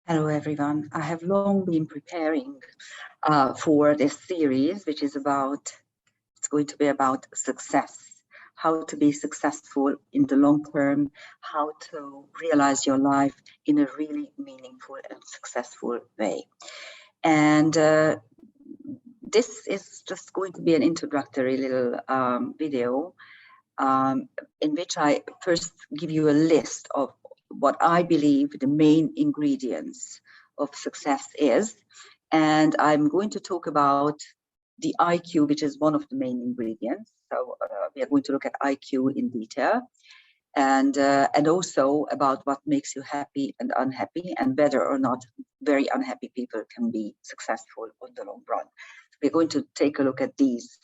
Hello, everyone. I have long been preparing for this series, which is it's going to be about success, how to be successful in the long term, how to realize your life in a really meaningful and successful way. And this is just going to be an introductory little video in which I first give you a list of what I believe the main ingredients of success is. And I'm going to talk about the IQ, which is one of the main ingredients. So we are going to look at IQ in detail, and also about what makes you happy and unhappy, and whether or not very unhappy people can be successful on the long run. So we're going to take a look at these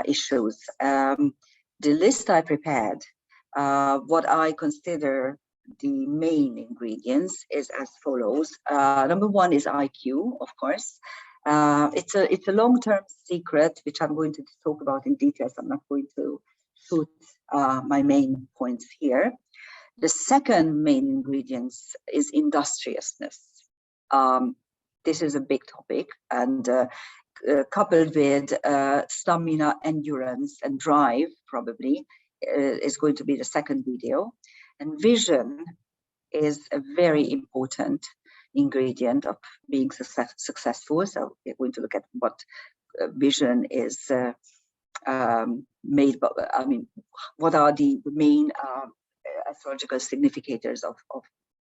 issues. The list I prepared, what I consider the main ingredients is as follows. Number one is IQ, of course. It's a long-term secret, which I'm going to talk about in detail. So I'm not going to put my main points here. The second main ingredient is industriousness. This is a big topic, and coupled with stamina, endurance, and drive, probably, is going to be the second video. And vision is a very important ingredient of being successful. So we're going to look at what vision is made by. I mean, what are the main astrological significators of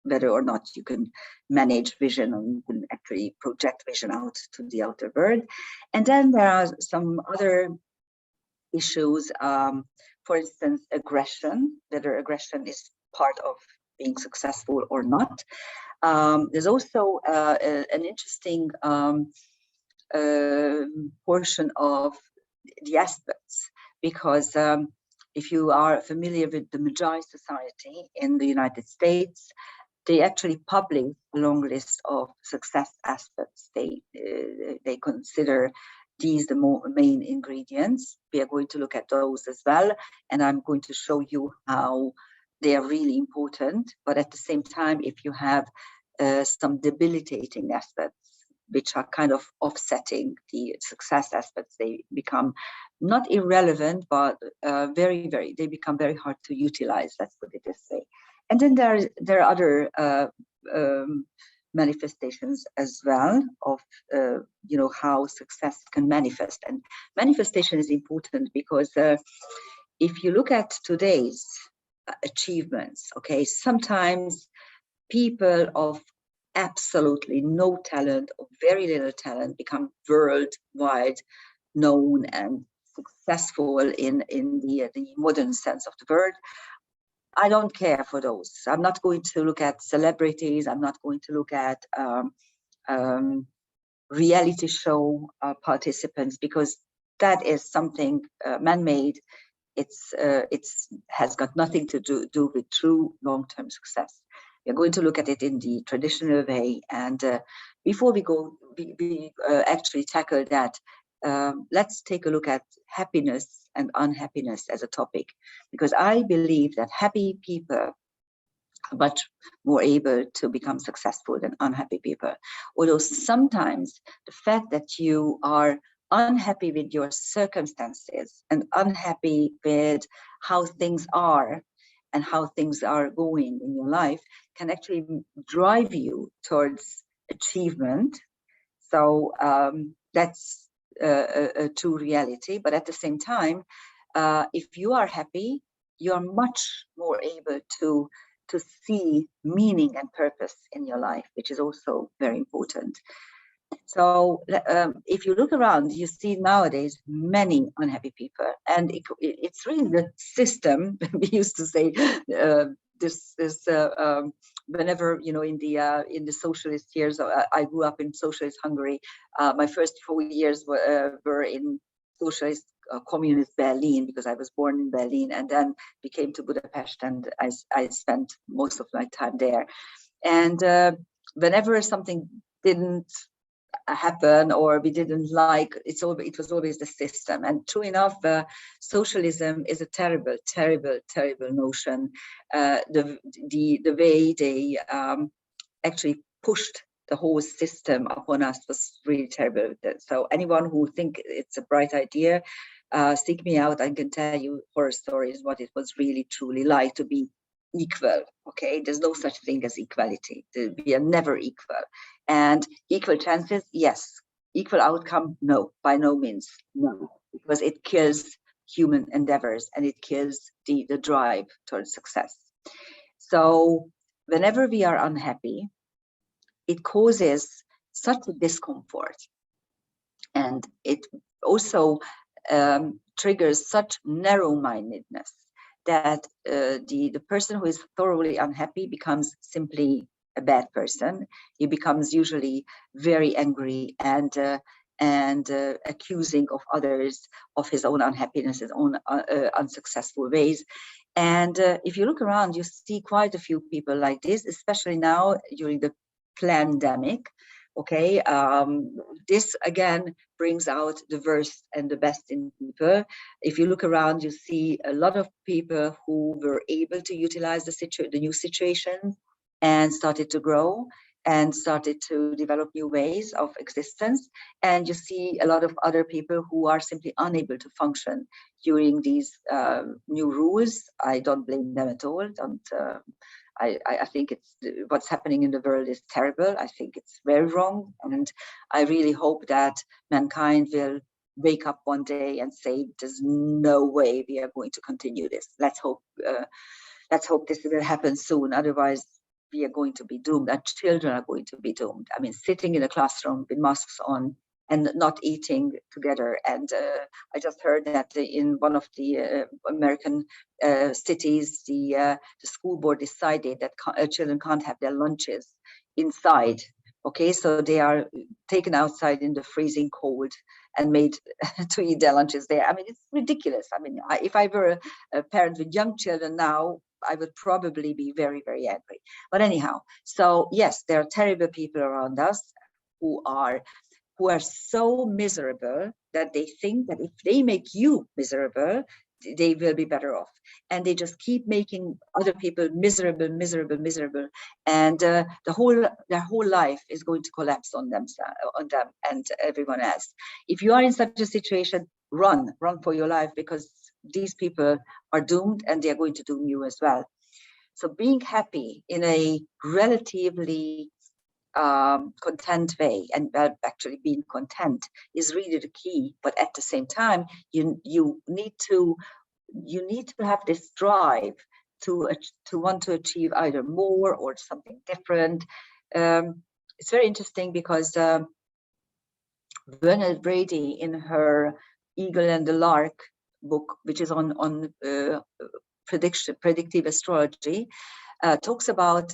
whether or not you can manage vision, or you can actually project vision out to the outer world. And then there are some other issues, for instance, aggression, whether aggression is part of being successful or not. There's also an interesting portion of the aspects, because if you are familiar with the Magi Society in the United States, they actually publish a long list of success aspects. They consider these the main ingredients. We are going to look at those as well, and I'm going to show you how they are really important. But at the same time, if you have some debilitating aspects, which are kind of offsetting the success aspects, they become not irrelevant, but they become very hard to utilize. Let's put it this way. And then there are other manifestations as well of how success can manifest. And manifestation is important because if you look at today's achievements, okay, sometimes people of absolutely no talent or very little talent become worldwide known and successful in the modern sense of the word. I don't care for those. I'm not going to look at celebrities. I'm not going to look at reality show participants, because that is something man-made. It has got nothing to do with true long-term success. We're going to look at it in the traditional way. And before we actually tackle that, let's take a look at happiness and unhappiness as a topic, because I believe that happy people are much more able to become successful than unhappy people. Although sometimes the fact that you are unhappy with your circumstances and unhappy with how things are and how things are going in your life can actually drive you towards achievement. So that's a true reality. But at the same time, if you are happy, you're much more able to see meaning and purpose in your life, which is also very important. So if you look around, you see nowadays many unhappy people, and it's really the system. We used to say whenever, in the socialist years, I grew up in socialist Hungary. My first 4 years were in socialist communist Berlin, because I was born in Berlin and then came to Budapest, and I spent most of my time there. And whenever something didn't happen or we didn't like, it was always the system. And true enough, socialism is a terrible notion. The way they actually pushed the whole system upon us was really terrible. So anyone who think it's a bright idea, seek me out. I can tell you horror stories what it was really truly like to be equal. Okay, there's no such thing as equality. We are never equal. And equal chances, yes. Equal outcome, no, by no means, no, because it kills human endeavors and it kills the drive towards success. So whenever we are unhappy, it causes such a discomfort, and it also triggers such narrow-mindedness that the person who is thoroughly unhappy becomes simply a bad person. He becomes usually very angry and accusing of others of his own unhappiness, his own unsuccessful ways. And if you look around, you see quite a few people like this, especially now during the pandemic. Okay, this again brings out the worst and the best in people. If you look around, you see a lot of people who were able to utilize the new situation and started to grow and started to develop new ways of existence. And you see a lot of other people who are simply unable to function during these new rules. I don't blame them at all. I think it's what's happening in the world is terrible. I think it's very wrong. And I really hope that mankind will wake up one day and say, there's no way we are going to continue this. Let's hope this will happen soon. Otherwise, we are going to be doomed. Our children are going to be doomed. I mean, sitting in a classroom with masks on and not eating together. And I just heard that in one of the American cities, the school board decided that children can't have their lunches inside. Okay, so they are taken outside in the freezing cold and made to eat their lunches there. I mean, it's ridiculous. I mean, if I were a parent with young children now, I would probably be very, very angry. But anyhow, so yes, there are terrible people around us who are so miserable that they think that if they make you miserable, they will be better off. And they just keep making other people miserable, and their whole life is going to collapse on them and everyone else. If you are in such a situation, run for your life, because these people are doomed and they are going to doom you as well. So being happy in a relatively content way, and actually being content is really the key. But at the same time, you need to have this drive to want to achieve either more or something different. It's very interesting because Bernard Brady, in her Eagle and the Lark book, which is on predictive astrology, talks about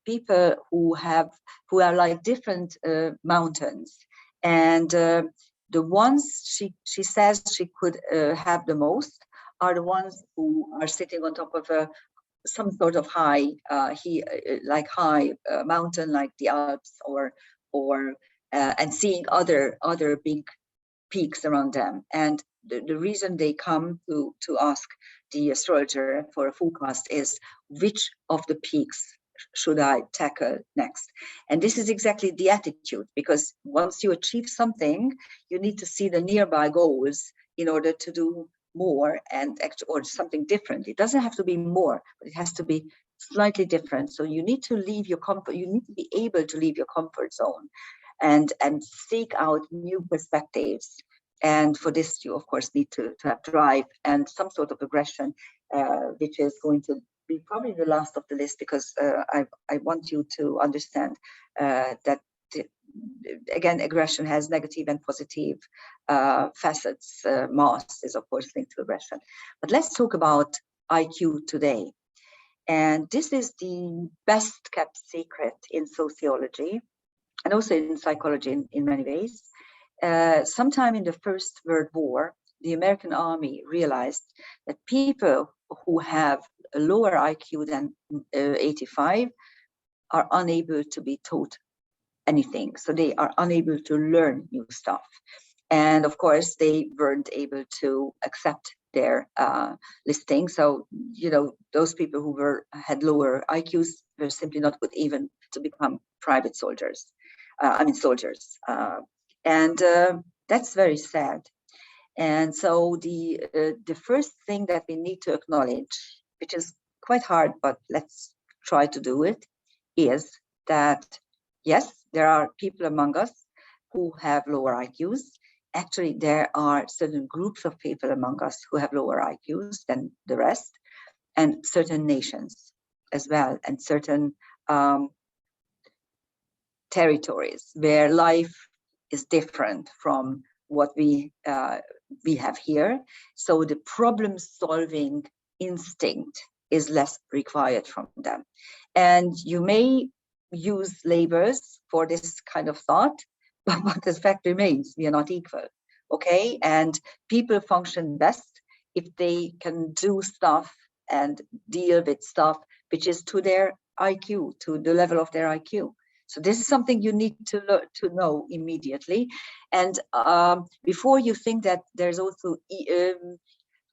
people who are like different mountains, and the ones she says she could have the most are the ones who are sitting on top of some sort of high mountain, like the Alps, or and seeing other big peaks around them. And the reason they come to ask the astrologer for a forecast is, which of the peaks should I tackle next? And this is exactly the attitude, because once you achieve something, you need to see the nearby goals in order to do more or something different. It doesn't have to be more, but it has to be slightly different. So you need to leave your comfort. You need to be able to leave your comfort zone and seek out new perspectives. And for this, you of course need to have drive and some sort of aggression, which is going to be probably the last of the list, because I want you to understand that again, aggression has negative and positive facets. Mass is of course linked to aggression. But let's talk about IQ today. And this is the best kept secret in sociology and also in psychology in many ways. Sometime in the First World War, the American army realized that people who have a lower IQ than 85 are unable to be taught anything. So they are unable to learn new stuff. And of course, they weren't able to accept their listing. So, those people who had lower IQs were simply not good even to become private soldiers. soldiers. And that's very sad. And so the first thing that we need to acknowledge, which is quite hard, but let's try to do it, is that, yes, there are people among us who have lower IQs. Actually, there are certain groups of people among us who have lower IQs than the rest, and certain nations as well, and certain territories where life is different from what we have here. So the problem-solving instinct is less required from them. And you may use labels for this kind of thought, but the fact remains, we are not equal, okay? And people function best if they can do stuff and deal with stuff which is to their IQ, to the level of their IQ. So this is something you need to know immediately. And before you think that there's also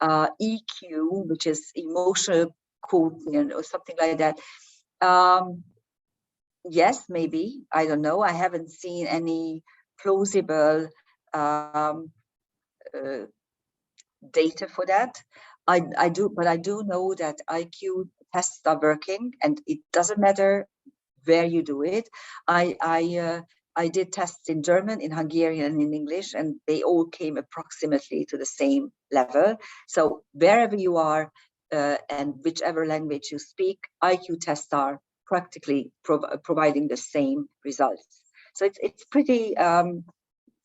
EQ, which is emotional quotient or something like that. Yes, maybe, I don't know. I haven't seen any plausible data for that. I do know that IQ tests are working, and it doesn't matter where you do it. I did tests in German, in Hungarian, and in English, and they all came approximately to the same level. So wherever you are and whichever language you speak, IQ tests are practically providing the same results. So it's pretty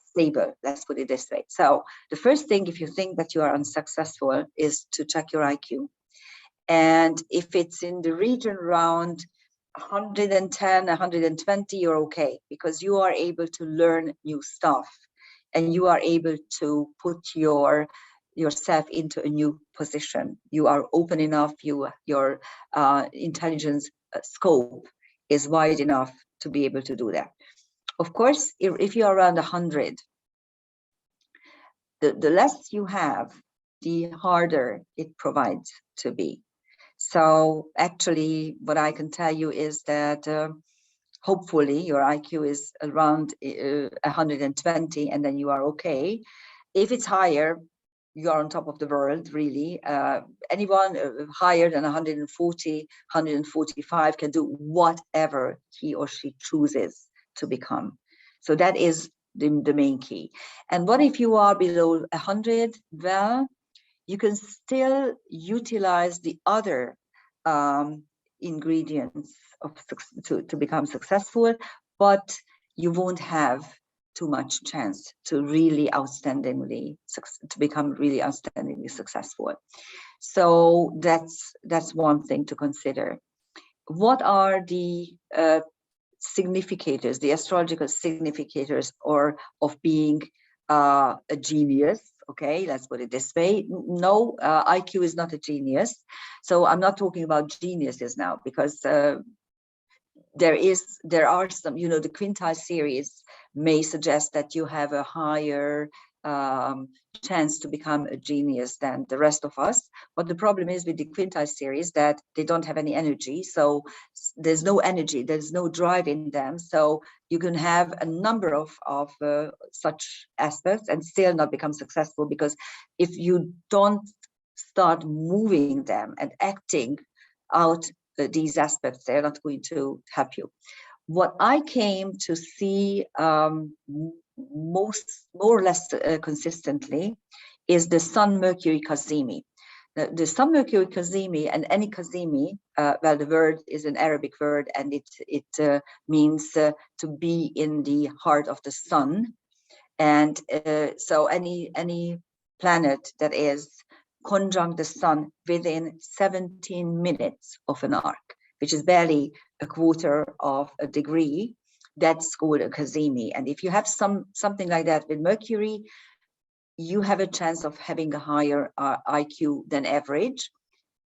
stable, let's put it this way. So the first thing, if you think that you are unsuccessful, is to check your IQ. And if it's in the region around 110, 120, you're okay, because you are able to learn new stuff and you are able to put yourself into a new position. You are open enough, your intelligence scope is wide enough to be able to do that. Of course, if you're around 100, the less you have, the harder it provides to be. So actually, what I can tell you is that hopefully your IQ is around 120, and then you are okay. If it's higher, you are on top of the world, really. Anyone higher than 140, 145 can do whatever he or she chooses to become. So that is the main key. And what if you are below 100? Well, you can still utilize the other ingredients to become successful, but you won't have too much chance to become really outstandingly successful. So that's one thing to consider. What are the significators, the astrological significators of being a genius? Okay, let's put it this way. No, IQ is not a genius. So I'm not talking about geniuses now, because there are some, the quintile series may suggest that you have a higher chance to become a genius than the rest of us. But the problem is with the quintile series that they don't have any energy. So there's no energy, there's no drive in them. So you can have a number of such aspects and still not become successful, because if you don't start moving them and acting out these aspects, they're not going to help you. What I came to see more or less consistently is the Sun-Mercury Cazimi. The Sun-Mercury Cazimi, and any Cazimi, well, the word is an Arabic word, and it means to be in the heart of the sun. And so any planet that is conjunct the sun within 17 minutes of an arc, which is barely a quarter of a degree, that's called a Cazimi. And if you have something like that with Mercury, you have a chance of having a higher IQ than average.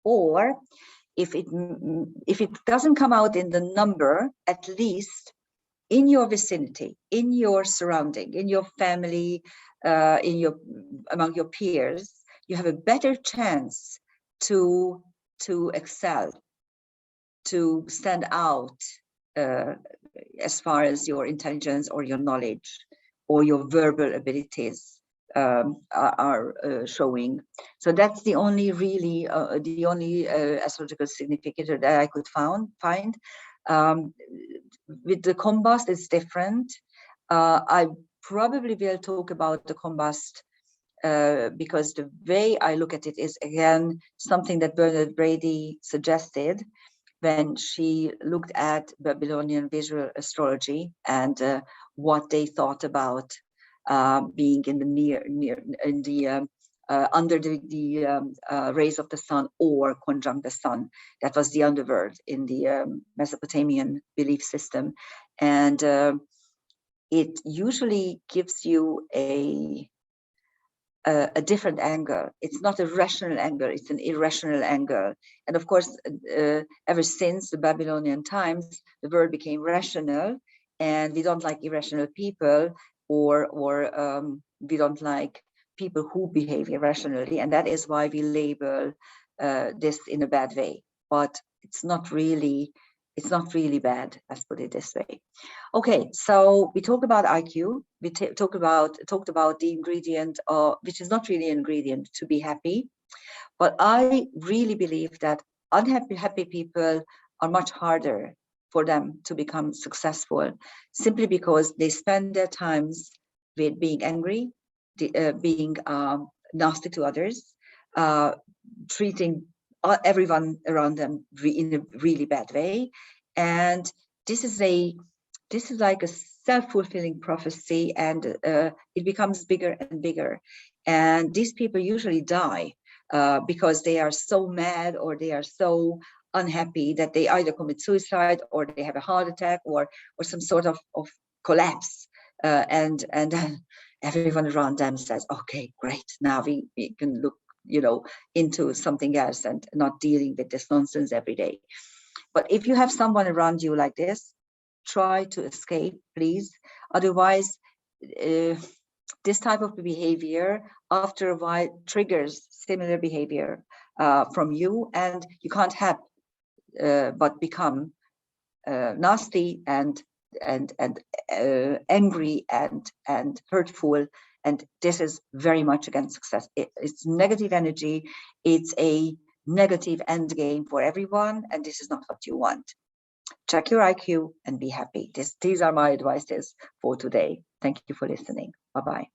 Or if it doesn't come out in the number, at least in your vicinity, in your surrounding, in your family, among your peers, you have a better chance to excel, to stand out as far as your intelligence or your knowledge or your verbal abilities are showing. So that's the only really astrological significator that I could find. With the combust, it's different. I probably will talk about the combust because the way I look at it is, again, something that Bernard Brady suggested when she looked at Babylonian visual astrology and what they thought about being in the under the rays of the sun or conjunct the sun. That was the underworld in the Mesopotamian belief system, and it usually gives you a different angle. It's not a rational angle, it's an irrational angle. And of course, ever since the Babylonian times, the world became rational, and we don't like irrational people, or we don't like people who behave irrationally. And that is why we label this in a bad way. But it's not really bad, let's put it this way. Okay, so we talked about IQ. We talked about the ingredient, which is not really an ingredient, to be happy. But I really believe that happy people are much harder for them to become successful, simply because they spend their times with being angry, being nasty to others, treating everyone around them in a really bad way. And this is like a self-fulfilling prophecy, and it becomes bigger and bigger. And these people usually die because they are so mad, or they are so unhappy that they either commit suicide, or they have a heart attack, or some sort of collapse. And everyone around them says, okay, great, now we can look into something else and not dealing with this nonsense every day. But if you have someone around you like this, try to escape, please. Otherwise, this type of behavior, after a while, triggers similar behavior from you, and you can't help but become nasty and angry and hurtful. And this is very much against success. It's negative energy. It's a negative end game for everyone, and this is not what you want. Check your IQ and be happy. These are my advices for today. Thank you for listening. Bye-bye.